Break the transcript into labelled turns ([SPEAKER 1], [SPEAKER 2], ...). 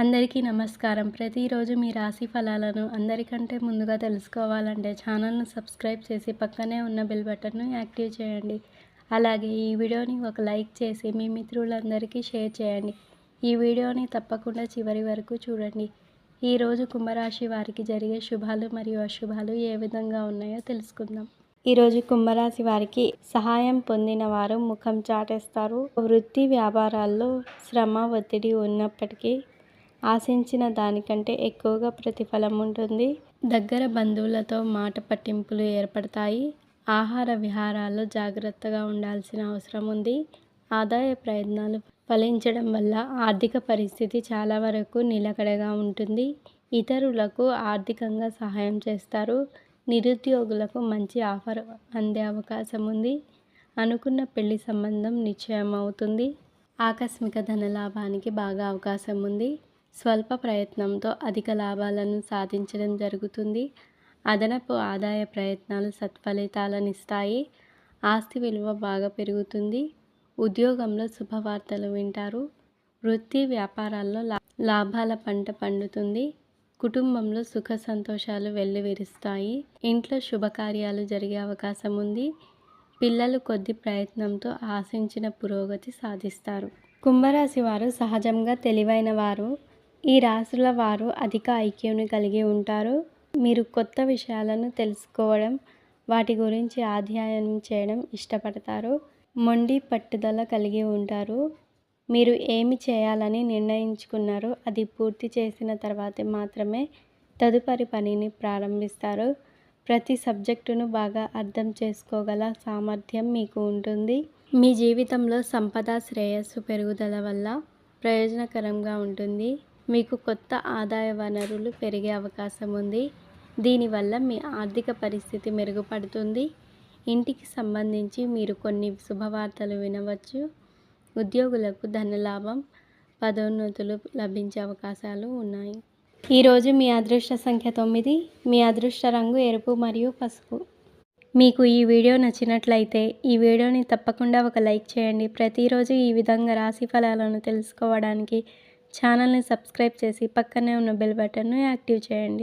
[SPEAKER 1] అందరికీ నమస్కారం. ప్రతిరోజు మీ రాశి ఫలాలను అందరికంటే ముందుగా తెలుసుకోవాలంటే ఛానల్ను సబ్స్క్రైబ్ చేసి పక్కనే ఉన్న బెల్ బటన్ను యాక్టివ్ చేయండి. అలాగే ఈ వీడియోని ఒక లైక్ చేసి మీ మిత్రులందరికీ షేర్ చేయండి. ఈ వీడియోని తప్పకుండా చివరి వరకు చూడండి. ఈరోజు కుంభరాశి వారికి జరిగే శుభాలు మరియు అశుభాలు ఏ విధంగా ఉన్నాయో తెలుసుకుందాం. ఈరోజు కుంభరాశి వారికి సహాయం పొందిన వారు ముఖం చాటేస్తారు. వృత్తి వ్యాపారాల్లో శ్రమ ఒత్తిడి ఉన్నప్పటికీ ఆశించిన దానికంటే ఎక్కువగా ప్రతిఫలం ఉంటుంది. దగ్గర బంధువులతో మాట పట్టింపులు ఏర్పడతాయి. ఆహార విహారాల్లో జాగ్రత్తగా ఉండాల్సిన అవసరం ఉంది. ఆదాయ ప్రయత్నాలు ఫలించడం వల్ల ఆర్థిక పరిస్థితి చాలా వరకు నిలకడగా ఉంటుంది. ఇతరులకు ఆర్థికంగా సహాయం చేస్తారు. నిరుద్యోగులకు మంచి ఆఫర్ అందే అవకాశం ఉంది. అనుకున్న పెళ్లి సంబంధం నిశ్చయం అవుతుంది. ఆకస్మిక ధనలాభానికి బాగా అవకాశం ఉంది. స్వల్ప ప్రయత్నంతో అధిక లాభాలను సాధించడం జరుగుతుంది. అదనపు ఆదాయ ప్రయత్నాలు సత్ఫలితాలనిస్తాయి. ఆస్తి విలువ బాగా పెరుగుతుంది. ఉద్యోగంలో శుభవార్తలు వింటారు. వృత్తి వ్యాపారాల్లో లాభాల పంట పండుతుంది. కుటుంబంలో సుఖ సంతోషాలు వెల్లివిరుస్తాయి. ఇంట్లో శుభకార్యాలు జరిగే అవకాశం ఉంది. పిల్లలు కొద్ది ప్రయత్నంతో ఆశించిన పురోగతి సాధిస్తారు. కుంభరాశి వారు సహజంగా తెలివైన వారు. ఈ రాశుల వారు అధిక ఐక్యూని కలిగి ఉంటారు. మీరు కొత్త విషయాలను తెలుసుకోవడం, వాటి గురించి అధ్యయనం చేయడం ఇష్టపడతారు. మొండి పట్టుదల కలిగి ఉంటారు. మీరు ఏమి చేయాలని నిర్ణయించుకున్నారో అది పూర్తి చేసిన తర్వాతే మాత్రమే తదుపరి పనిని ప్రారంభిస్తారు. ప్రతి సబ్జెక్టును బాగా అర్థం చేసుకోగల సామర్థ్యం మీకు ఉంటుంది. మీ జీవితంలో సంపద శ్రేయస్సు పెరుగుదల వల్ల ప్రయోజనకరంగా ఉంటుంది. మీకు కొత్త ఆదాయ వనరులు పెరిగే అవకాశం ఉంది. దీనివల్ల మీ ఆర్థిక పరిస్థితి మెరుగుపడుతుంది. ఇంటికి సంబంధించి మీరు కొన్ని శుభవార్తలు వినవచ్చు. ఉద్యోగులకు ధనలాభం, పదోన్నతులు లభించే అవకాశాలు ఉన్నాయి. ఈరోజు మీ అదృష్ట సంఖ్య 9. మీ అదృష్ట రంగు ఎరుపు మరియు పసుపు. మీకు ఈ వీడియో నచ్చినట్లయితే ఈ వీడియోని తప్పకుండా ఒక లైక్ చేయండి. ప్రతిరోజు ఈ విధంగా రాశి ఫలాలను తెలుసుకోవడానికి ఛానల్ని సబ్స్క్రైబ్ చేసి పక్కనే ఉన్న బెల్ బటన్ను యాక్టివ్ చేయండి.